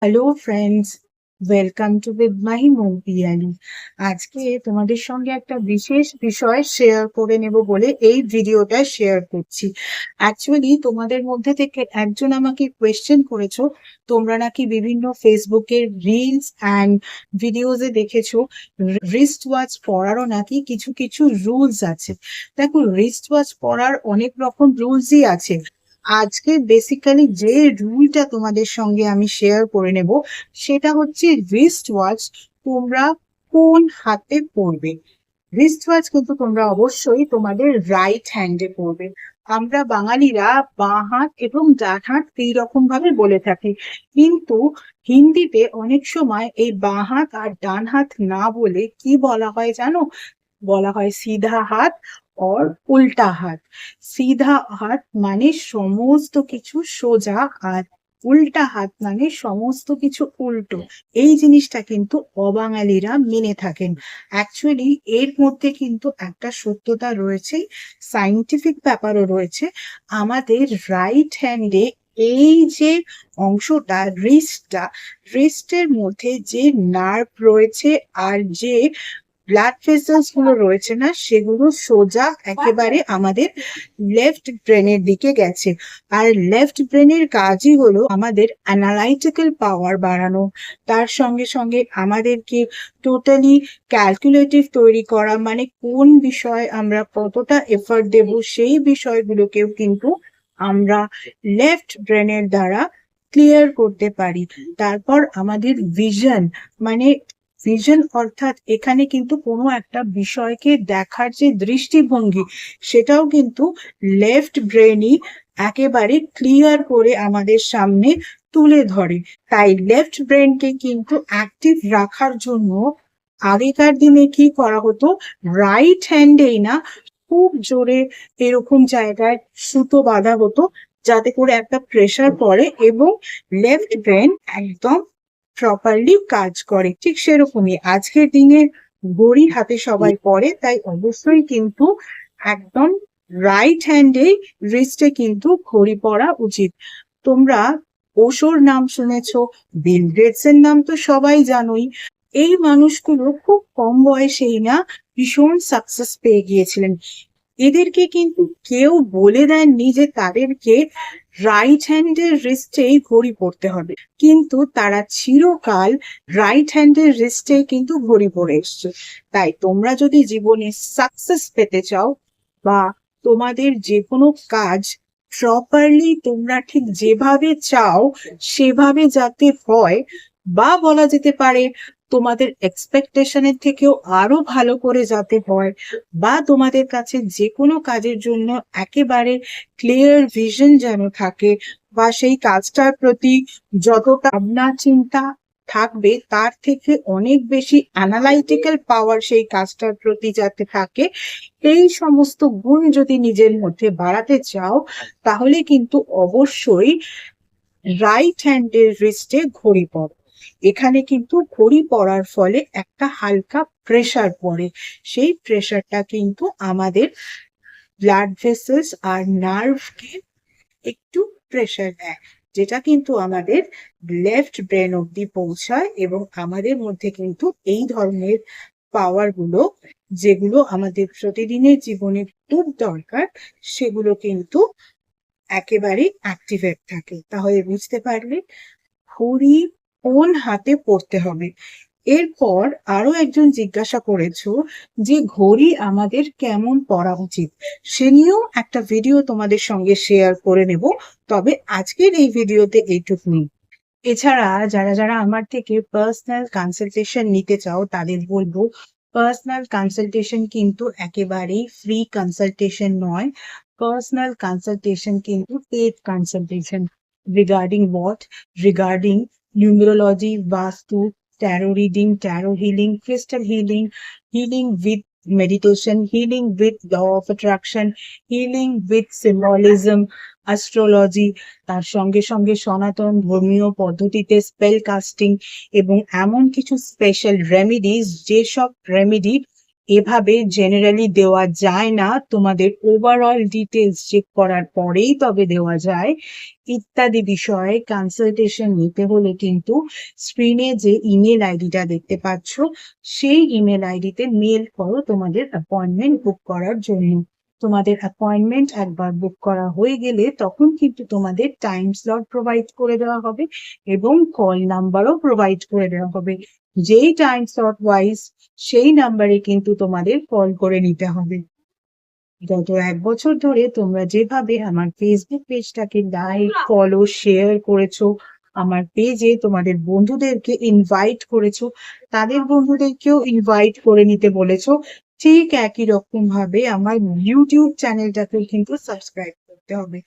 Hello friends, welcome to with my Piyali. আজকে তোমাদের সঙ্গে একটা বিশেষ বিষয় শেয়ার করে নেব বলে এই ভিডিওটা শেয়ার করছি। অ্যাকচুয়ালি তোমাদের মধ্যে থেকে একজন আমাকে কোয়েশ্চেন করেছো, তোমরা নাকি বিভিন্ন ফেসবুকের রিলস অ্যান্ড ভিডিওজে দেখেছো রিস্ট ওয়াচ পরারও নাকি কিছু কিছু রুলস আছে। দেখো, রিস্ট ওয়াচ পরার অনেক রকম রুলসই আছে। আজকে বেসিক্যালি যে রুলটা তোমাদের সঙ্গে আমি শেয়ার করে নেব সেটা হচ্ছে রিস্ট ওয়াচ তোমরা কোন হাতে পরবে। রিস্ট ওয়াচ কিন্তু তোমরা অবশ্যই তোমাদের রাইট হ্যান্ডে পরবে। আমরা বাঙালিরা বাঁ হাত এবং ডান হাত এইরকম ভাবে বলে থাকি, কিন্তু হিন্দিতে অনেক সময় এই বাঁ হাত আর ডান হাত না বলে কি বলা হয় জানো? বলা হয় সিধা হাত और উল্টা হাত। সিধা হাত মানে সমস্ত কিছু সোজা, আর উল্টা হাত মানে সমস্ত কিছু উল্টো। এই জিনিসটা কিন্তু অবাঙালিরা মেনে থাকেন। অ্যাকচুয়ালি এর মধ্যে কিন্তু একটা সত্যতা রয়েছে, সাইন্টিফিক ব্যাপারও রয়েছে। আমাদের রাইট হ্যান্ডে এই যে অংশটা, রিস্টের মধ্যে যে নার্ভ রয়েছে আর যে ব্লাড ভেসেলস গুলো রয়েছে না, সেগুলো সোজা একেবারে আমাদের লেফট ব্রেনের দিকে গেছে। আর লেফট ব্রেনের কাজই হলো আমাদের অ্যানালাইটিক্যাল পাওয়ার বাড়ানো, তার সঙ্গে সঙ্গে আমাদেরকে টোটালি ক্যালকুলেটিভ তৈরি করা, মানে কোন বিষয়ে আমরা কতটা এফার্ট দেব সেই বিষয়গুলোকেও কিন্তু আমরা লেফট ব্রেনের দ্বারা ক্লিয়ার করতে পারি। তারপর আমাদের ভিশন, মানে ভিশন অর্থাৎ এখানে কিন্তু কোনো একটা বিষয়কে দেখার যে দৃষ্টিভঙ্গি, সেটাও কিন্তু লেফট ব্রেনই একেবারে ক্লিয়ার করে আমাদের সামনে তুলে ধরে। তাই লেফট ব্রেনকে কিন্তু অ্যাক্টিভ রাখার জন্য আগেকার দিনে কি করা হতো, রাইট হ্যান্ডেই না খুব জোরে এরকম জায়গায় সুতো বাঁধা হতো, যাতে করে একটা প্রেসার পড়ে এবং লেফট ব্রেন একদম প্রপারলি কাজ করে। ঠিক সেরকমই আজকের দিনে ঘড়ি হাতে সবাই পরে, তাই অবশ্যই কিন্তু একদম রাইট হ্যান্ডে রিস্টে কিন্তু ঘড়ি পরা উচিত। তোমরা ওশোর নাম শুনেছো, বিল গেটস এর নাম তো সবাই জানোই। এই মানুষগুলো খুব কম বয়সেই না ভীষণ সাকসেস পেয়ে গিয়েছিলেন। এদেরকে কিন্তু কেউ বলে দেননি যে তাদেরকে রাইট হ্যান্ডের রিস্টেই ঘড়ি পরতে হবে, কিন্তু তারা চিরকাল রাইট হ্যান্ডের রিস্টেই কিন্তু ঘড়ি পরে এসছে। তাই তোমরা যদি জীবনে সাকসেস পেতে চাও, বা তোমাদের যে কোনো কাজ প্রপারলি তোমরা ঠিক যেভাবে চাও সেভাবে যাতে হয়, বা বলা যেতে পারে তোমাদের এক্সপেকটেশনের থেকেও আরো ভালো করে যাতে হয়, বা তোমাদের কাছে যে কোনো কাজের জন্য একেবারে ক্লিয়ার ভিশন যেন থাকে, বা সেই কাজটার প্রতি যতটা ভাবনা চিন্তা থাকবে তার থেকে অনেক বেশি অ্যানালাইটিক্যাল পাওয়ার সেই কাজটার প্রতি যাতে থাকে, এই সমস্ত গুণ যদি নিজের মধ্যে বাড়াতে চাও, তাহলে কিন্তু অবশ্যই রাইট হ্যান্ডের রিস্টে ঘড়ি পরো। এখানে কিন্তু ঘড়ি পরার ফলে একটা হালকা প্রেসার পড়ে, সেই প্রেসারটা কিন্তু আমাদের ব্লাড ভেসেলস আর নার্ভকে একটু প্রেসার দেয়, যেটা কিন্তু আমাদের লেফট ব্রেন অব্দি পৌঁছায় এবং আমাদের মধ্যে কিন্তু এই ধরনের পাওয়ার গুলো, যেগুলো আমাদের প্রতিদিনের জীবনে খুব দরকার, সেগুলো কিন্তু একেবারে অ্যাক্টিভেট থাকে। তাহলে বুঝতে পারলে ঘড়ি কোন হাতে পড়তে হবে। এরপর আরো একজন জিজ্ঞাসা করেছো যে ঘড়ি আমাদের কেমন পরা উচিত, সে নিয়েও একটা ভিডিও তোমাদের সঙ্গে শেয়ার করে নেব। তবে আজকের এই ভিডিওতে এইটুকুই। এছাড়া যারা যারা আমার থেকে পার্সোনাল কনসালটেশন নিতে চাও তাদের বলবো, পার্সোনাল কনসালটেশন কিন্তু একেবারেই ফ্রি কনসালটেশন নয়। পার্সোনাল কনসালটেশন কিন্তু paid consultation. Regarding what? Regarding numerology, vastu, tarot reading, tarot healing, crystal healing, healing with meditation, healing with law of attraction, healing with symbolism, astrology, তার সঙ্গে সঙ্গে সনাতন ধর্মীয় পদ্ধতিতে স্পেল কাস্টিং এবং এমন কিছু স্পেশাল রেমেডিজ, যেসব রেমেডি এভাবে জেনারেলি দেওয়া যায় না, তোমাদের ওভারঅল ডিটেলস চেক করার পরেই তবে দেওয়া যায়। ইত্যাদি বিষয়ে কনসালটেশন নিতে হলে কিন্তু স্ক্রিনে যে ইমেল আইডিটা দেখতে পাচ্ছ, সেই ইমেল আইডিতে মেল করো তোমাদের অ্যাপয়েন্টমেন্ট বুক করার জন্য। তোমাদের অ্যাপয়েন্টমেন্ট একবার বুক করা হয়ে গেলে তখন কিন্তু তোমাদের টাইম স্লট প্রোভাইড করে দেওয়া হবে এবং কল নাম্বারও প্রোভাইড করে দেওয়া হবে। যেই টাইম স্লট ওয়াইজ সেই নাম্বারে কিন্তু তোমাদের কল করে নিতে হবে। গত 1 বছর ধরে তোমরা যেভাবে আমার ফেসবুক পেজটাকে লাইক, ফলো, শেয়ার করেছো, আমার পেজে তোমাদের বন্ধুদেরকে ইনভাইট করেছো, তাদের বন্ধুদেরকেও ইনভাইট করে নিতে বলেছো, ঠিক একই রকম ভাবে আমার ইউটিউব চ্যানেলটাকেও কিন্তু সাবস্ক্রাইব করতে হবে।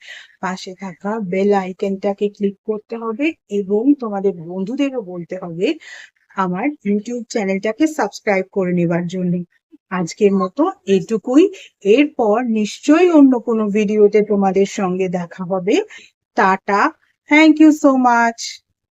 পাশে থাকা বেল আইকনটাকে ক্লিক করতে হবে এবং তোমাদের বন্ধুদেরও বলতে হবে আমার ইউটিউব চ্যানেলটাকে সাবস্ক্রাইব করে নেবার জন্য। আজকের মতো এটুকুই। এরপর নিশ্চয়ই অন্য কোনো ভিডিওতে তোমাদের সঙ্গে দেখা হবে। Tata. Thank you so much.